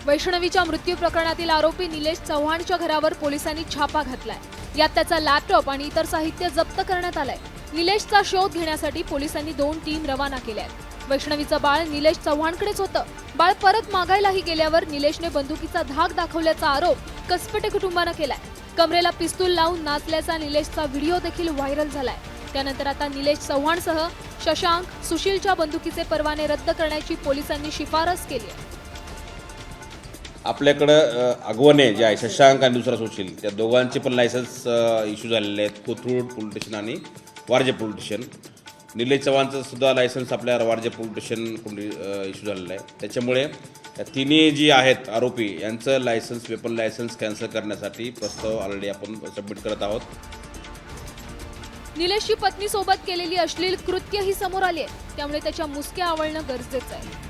वैष्णवीच्या मृत्यू प्रकरणातील आरोपी निलेश चव्हाणच्या घरावर पोलिसांनी छापा घातलाय। यात त्याचा लॅपटॉप आणि इतर साहित्य जप्त करण्यात आलंय। निलेशचा शोध घेण्यासाठी पोलिसांनी 2 टीम रवाना केल्या आहेत। वैष्णवीचं बाळ निलेश चव्हाणकडेच होतं। बाळ परत मागायलाही गेल्यावर निलेशने बंदुकीचा धाक दाखवल्याचा आरोप कसपटे कुटुंबानं केलाय। कमरेला पिस्तूल लावून नाचल्याचा निलेशचा व्हिडिओ देखील व्हायरल झालाय। त्यानंतर आता निलेश चव्हाणसह शशांक, सुशीलच्या बंदुकीचे परवाने रद्द करण्याची पोलिसांनी शिफारस केली आहे। आपल्याकडं अगवणे जे आहे शशांक आणि दुसरा सुशील, त्या दोघांचे पण लायसन्स इश्यू झालेले आहेत, कोथरूड पोलीस स्टेशन आणि वारजे पोलीस स्टेशन। निलेश चव्हाणचं सुद्धा लायसन्स आपल्या वारजे पोलीस स्टेशन इश्यू झालेलं आहे। त्याच्यामुळे या तिन्ही जी आहेत आरोपी यांचं लायसन्स, वेपन लायसन्स कॅन्सल करण्यासाठी प्रस्ताव ऑलरेडी आपण सबमिट करत आहोत। निलेशची पत्नीसोबत केलेली अश्लील कृत्यही समोर आली आहे, त्यामुळे त्याच्या मुसक्या आवळणं गरजेचं आहे।